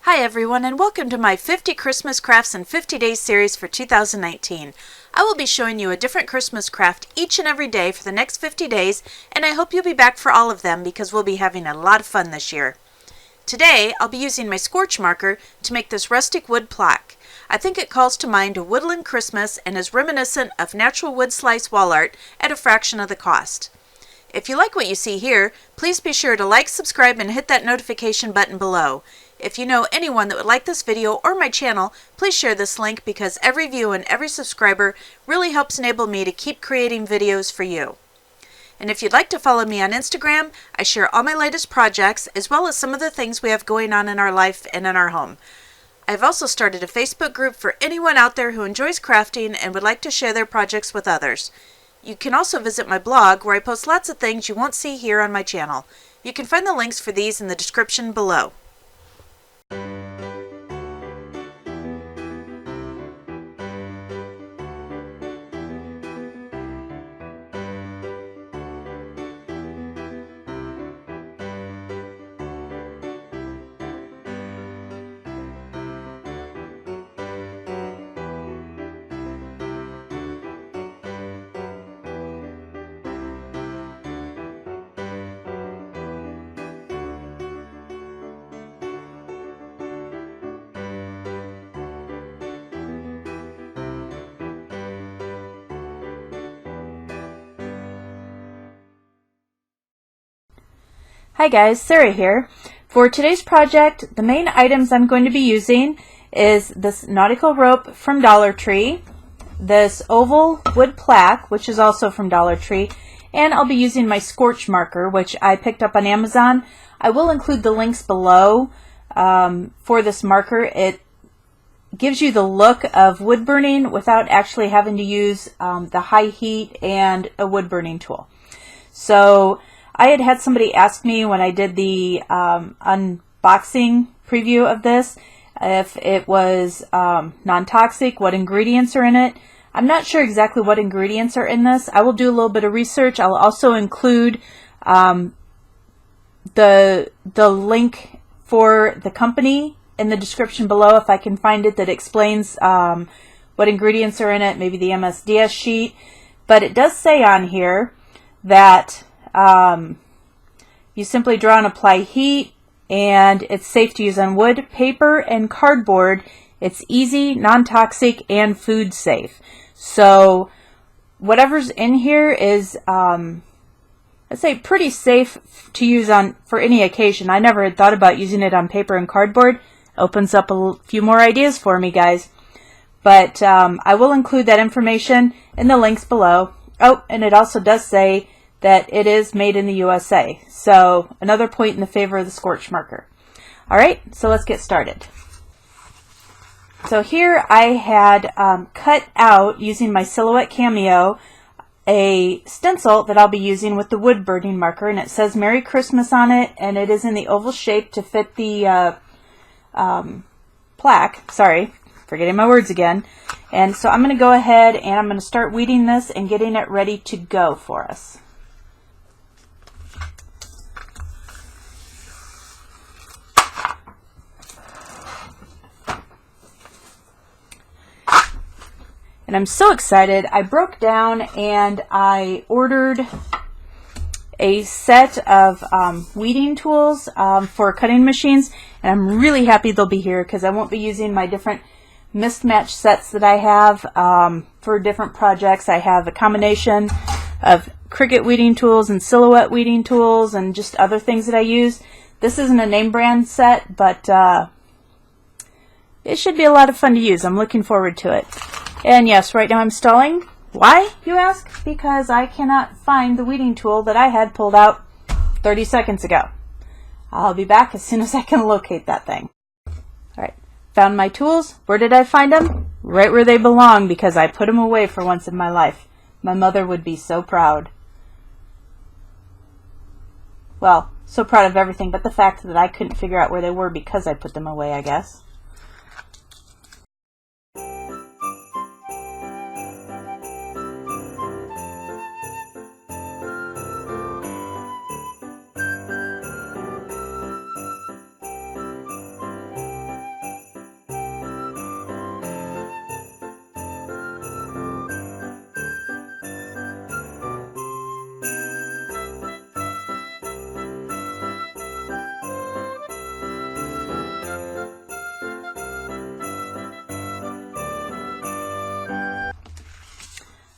Hi everyone, and welcome to my 50 Christmas Crafts in 50 Days series for 2019. I will be showing you a different Christmas craft each and every day for the next 50 days, and I hope you'll be back for all of them because we'll be having a lot of fun this year. Today, I'll be using my Scorch Marker to make this rustic wood plaque. I think it calls to mind a woodland Christmas and is reminiscent of natural wood slice wall art at a fraction of the cost. If you like what you see here, please be sure to like, subscribe, and hit that notification button below. If you know anyone that would like this video or my channel, please share this link because every view and every subscriber really helps enable me to keep creating videos for you. And if you'd like to follow me on Instagram, I share all my latest projects as well as some of the things we have going on in our life and in our home. I've also started a Facebook group for anyone out there who enjoys crafting and would like to share their projects with others. You can also visit my blog where I post lots of things you won't see here on my channel. You can find the links for these in the description below. Hi guys, Sarah here. For today's project, the main items I'm going to be using is this nautical rope from Dollar Tree, this oval wood plaque, which is also from Dollar Tree, and I'll be using my Scorch Marker, which I picked up on Amazon. I will include the links below for this marker. It gives you the look of wood burning without actually having to use the high heat and a wood burning tool. So I had somebody ask me when I did the unboxing preview of this if it was non-toxic, what ingredients are in it. I'm not sure exactly what ingredients are in this. I will do a little bit of research. I'll also include the link for the company in the description below if I can find it that explains what ingredients are in it, maybe the MSDS sheet. But it does say on here that you simply draw and apply heat, and it's safe to use on wood, paper, and cardboard. It's easy, non-toxic, and food safe. So whatever's in here is, I'd say, pretty safe to use for any occasion. I never had thought about using it on paper and cardboard. Opens up a few more ideas for me, guys. But I will include that information in the links below. Oh, and it also does say that it is made in the USA. So another point in the favor of the Scorch Marker. Alright, so let's get started. So here I had cut out, using my Silhouette Cameo, a stencil that I'll be using with the wood burning marker, and it says Merry Christmas on it, and it is in the oval shape to fit the plaque. Sorry, forgetting my words again. And so I'm going to go ahead and I'm going to start weeding this and getting it ready to go for us. And I'm so excited. I broke down and I ordered a set of weeding tools for cutting machines, and I'm really happy they'll be here because I won't be using my different mismatch sets that I have for different projects. I have a combination of Cricut weeding tools and Silhouette weeding tools and just other things that I use. This isn't a name brand set, but it should be a lot of fun to use. I'm looking forward to it. And yes, right now I'm stalling. Why, you ask? Because I cannot find the weeding tool that I had pulled out 30 seconds ago. I'll be back as soon as I can locate that thing. Alright, found my tools. Where did I find them? Right where they belong, because I put them away for once in my life. My mother would be so proud. Well, so proud of everything, but the fact that I couldn't figure out where they were because I put them away, I guess.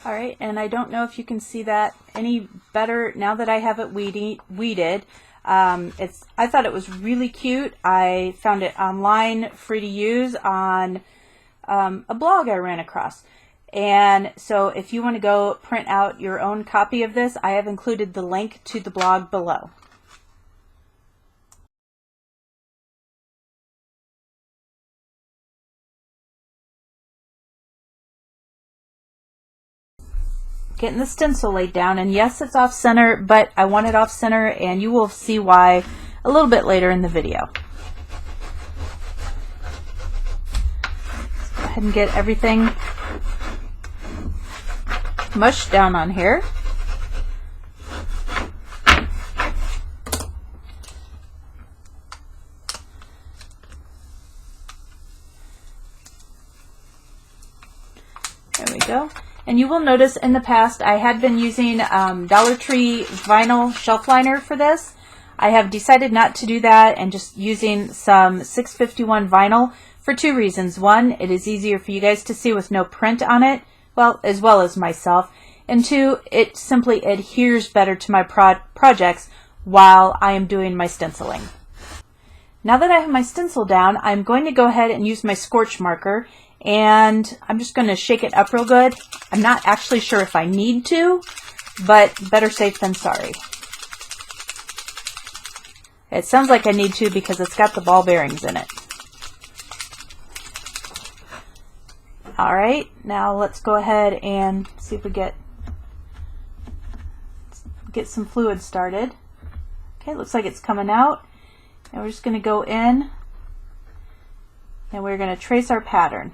All right, and I don't know if you can see that any better now that I have it weeded. I thought it was really cute. I found it online, free to use on a blog I ran across. And so if you want to go print out your own copy of this, I have included the link to the blog below. Getting the stencil laid down, and yes, it's off center, but I want it off center, and you will see why a little bit later in the video. Let's go ahead and get everything mushed down on here. There we go. And you will notice in the past I had been using Dollar Tree vinyl shelf liner for this. I have decided not to do that and just using some 651 vinyl for two reasons. One, it is easier for you guys to see with no print on it, well, as well as myself. And two, it simply adheres better to my projects while I am doing my stenciling. Now that I have my stencil down, I'm going to go ahead and use my Scorch Marker, and I'm just going to shake it up real good. I'm not actually sure if I need to, but better safe than sorry. It sounds like I need to because it's got the ball bearings in it. Alright, now let's go ahead and see if we get some fluid started. Okay, looks like it's coming out. And we're just going to go in and we're going to trace our pattern.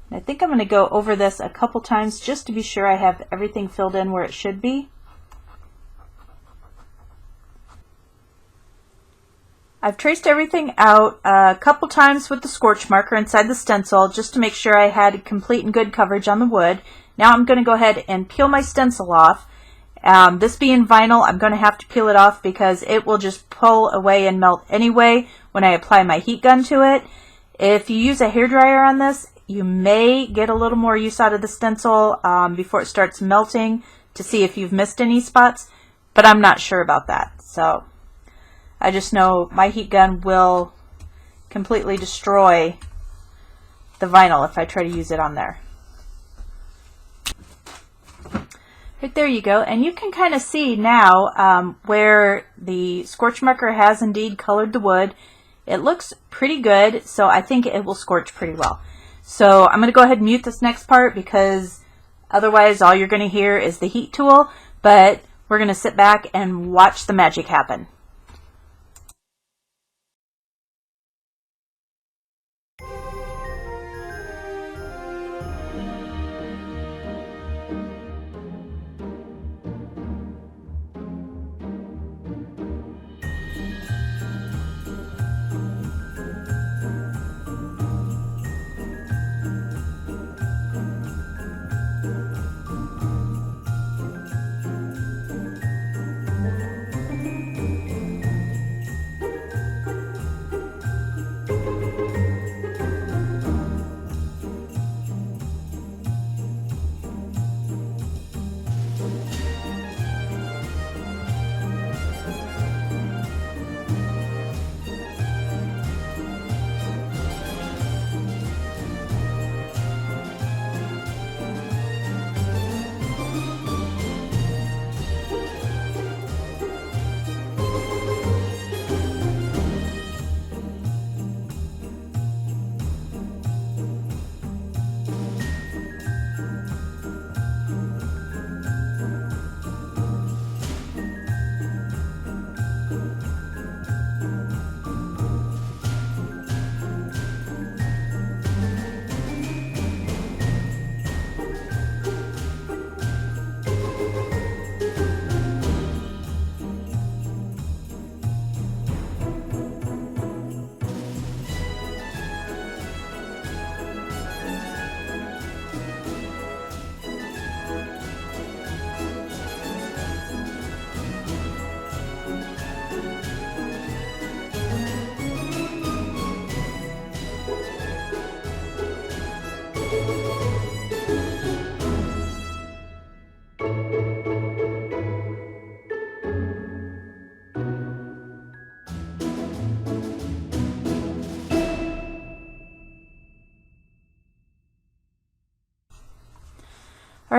And I think I'm going to go over this a couple times just to be sure I have everything filled in where it should be. I've traced everything out a couple times with the Scorch Marker inside the stencil just to make sure I had complete and good coverage on the wood. Now I'm going to go ahead and peel my stencil off. This being vinyl, I'm going to have to peel it off because it will just pull away and melt anyway when I apply my heat gun to it. If you use a hairdryer on this, you may get a little more use out of the stencil before it starts melting to see if you've missed any spots, but I'm not sure about that. So I just know my heat gun will completely destroy the vinyl if I try to use it on there. Right there you go, and you can kind of see now where the Scorch Marker has indeed colored the wood. It looks pretty good, so I think it will scorch pretty well. So I'm going to go ahead and mute this next part because otherwise all you're going to hear is the heat tool, but we're going to sit back and watch the magic happen.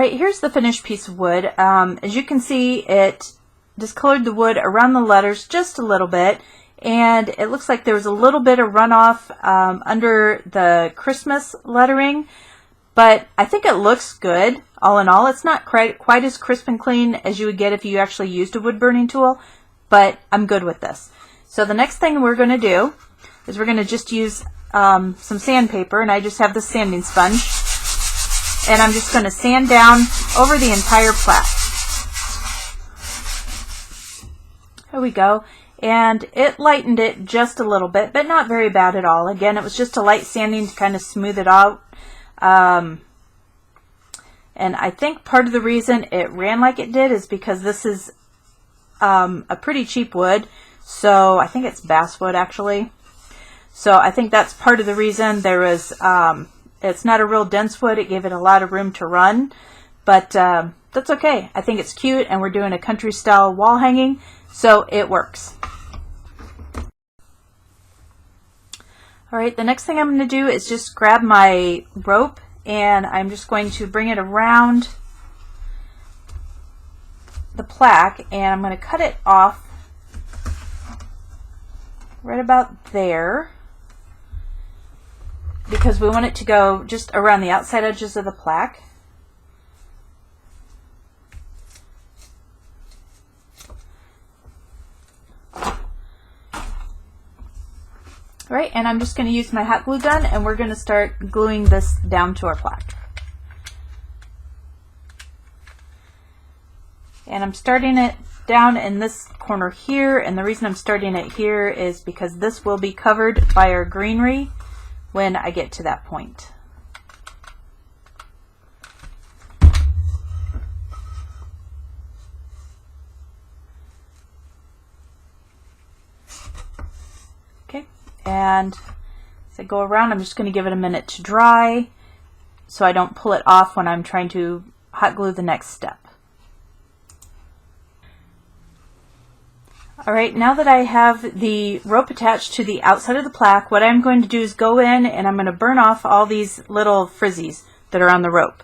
Alright, here's the finished piece of wood. As you can see, it discolored the wood around the letters just a little bit, and it looks like there was a little bit of runoff under the Christmas lettering, but I think it looks good all in all. It's not quite as crisp and clean as you would get if you actually used a wood burning tool, but I'm good with this. So the next thing we're going to do is we're going to just use some sandpaper, and I just have this sanding sponge, and I'm just going to sand down over the entire plaque. There we go. And it lightened it just a little bit, but not very bad at all. Again, it was just a light sanding to kind of smooth it out. And I think part of the reason it ran like it did is because this is a pretty cheap wood. So I think it's basswood actually. So I think that's part of the reason. There was, it's not a real dense wood. It gave it a lot of room to run, but that's okay. I think it's cute, and we're doing a country style wall hanging, so it works. Alright, the next thing I'm going to do is just grab my rope, and I'm just going to bring it around the plaque, and I'm going to cut it off right about there, because we want it to go just around the outside edges of the plaque. Right, and I'm just going to use my hot glue gun, and we're going to start gluing this down to our plaque. And I'm starting it down in this corner here, and the reason I'm starting it here is because this will be covered by our greenery when I get to that point. Okay, and as I go around, I'm just going to give it a minute to dry so I don't pull it off when I'm trying to hot glue the next step. Alright, now that I have the rope attached to the outside of the plaque, what I'm going to do is go in and I'm going to burn off all these little frizzies that are on the rope.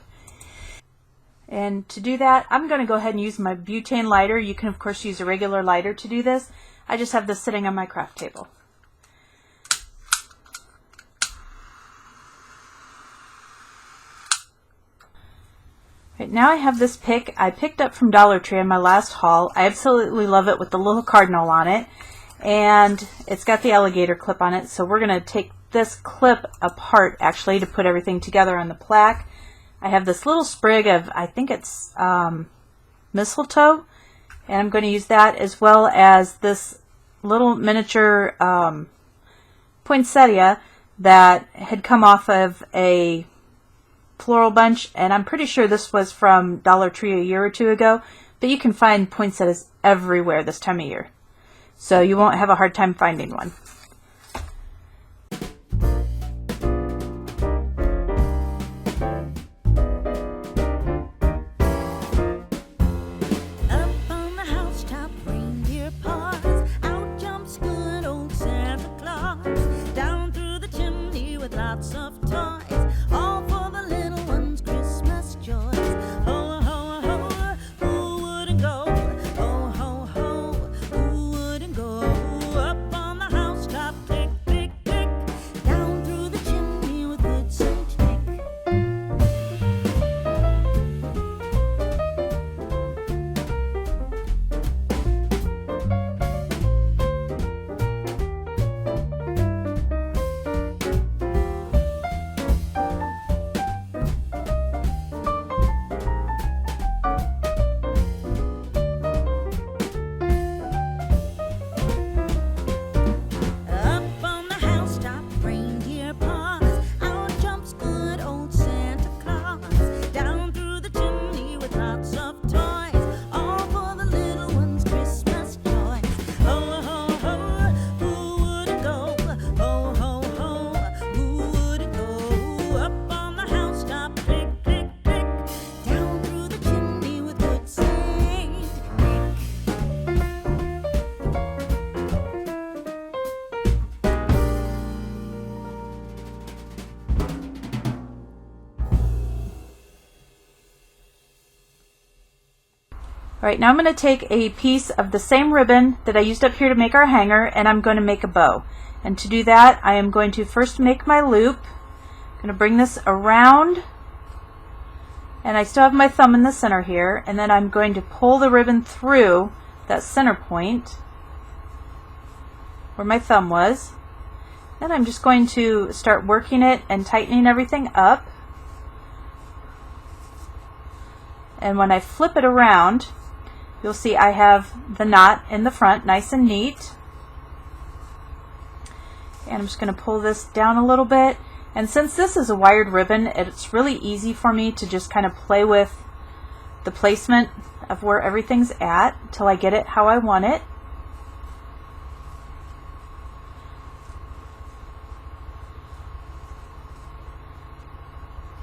And to do that, I'm going to go ahead and use my butane lighter. You can of course use a regular lighter to do this. I just have this sitting on my craft table. Right, now I have this pick I picked up from Dollar Tree in my last haul. I absolutely love it with the little cardinal on it, and it's got the alligator clip on it, so we're going to take this clip apart actually to put everything together on the plaque. I have this little sprig of, I think it's mistletoe, and I'm going to use that, as well as this little miniature poinsettia that had come off of a floral bunch, and I'm pretty sure this was from Dollar Tree a year or two ago, but you can find poinsettias everywhere this time of year, so you won't have a hard time finding one. Up on the housetop, reindeer paws, out jumps good old Santa Claus, down through the chimney with lots of toys, all for the little ones' Christmas joys. Ho, ho, ho, who wouldn't go? Ho, ho, ho, who wouldn't go? Up on the housetop, Alright, now I'm going to take a piece of the same ribbon that I used up here to make our hanger, and I'm going to make a bow. And to do that, I am going to first make my loop. I'm going to bring this around, and I still have my thumb in the center here, and then I'm going to pull the ribbon through that center point where my thumb was. Then I'm just going to start working it and tightening everything up. And when I flip it around, you'll see I have the knot in the front, nice and neat. And I'm just going to pull this down a little bit. And since this is a wired ribbon, it's really easy for me to just kind of play with the placement of where everything's at till I get it how I want it.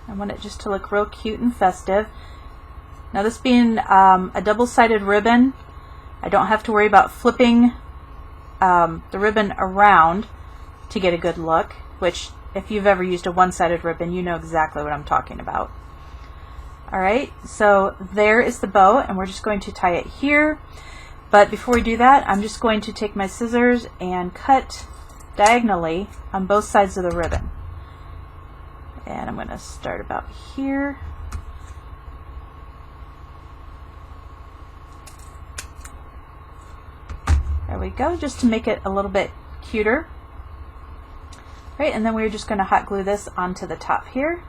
I want it just to look real cute and festive. Now, this being a double-sided ribbon, I don't have to worry about flipping the ribbon around to get a good look, which if you've ever used a one-sided ribbon, you know exactly what I'm talking about. Alright, so there is the bow, and we're just going to tie it here. But before we do that, I'm just going to take my scissors and cut diagonally on both sides of the ribbon. And I'm going to start about here. There we go, just to make it a little bit cuter. Right, and then we're just going to hot glue this onto the top here.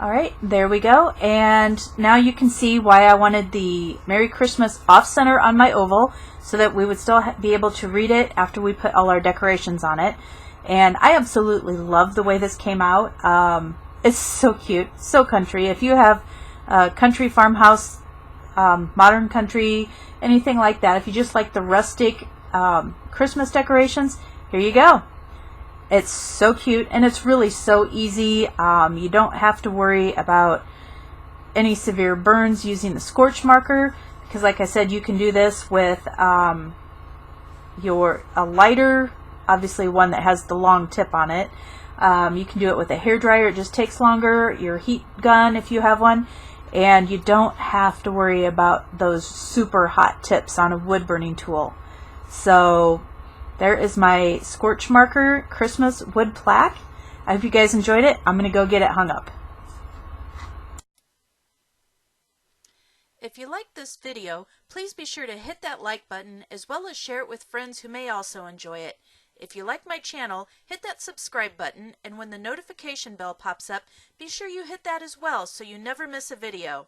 Alright, there we go, and now you can see why I wanted the Merry Christmas off-center on my oval, so that we would still be able to read it after we put all our decorations on it. And I absolutely love the way this came out. It's so cute, so country. If you have a country farmhouse, modern country, anything like that, if you just like the rustic Christmas decorations, here you go. It's so cute, and it's really so easy. You don't have to worry about any severe burns using the Scorch Marker, because like I said, you can do this with a lighter, obviously one that has the long tip on it. You can do it with a hairdryer, it just takes longer, your heat gun if you have one, and you don't have to worry about those super hot tips on a wood burning tool. So there is my Scorch Marker Christmas wood plaque. I hope you guys enjoyed it. I'm going to go get it hung up. If you liked this video, please be sure to hit that like button as well as share it with friends who may also enjoy it. If you like my channel, hit that subscribe button, and when the notification bell pops up, be sure you hit that as well so you never miss a video.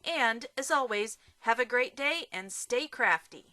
And, as always, have a great day and stay crafty.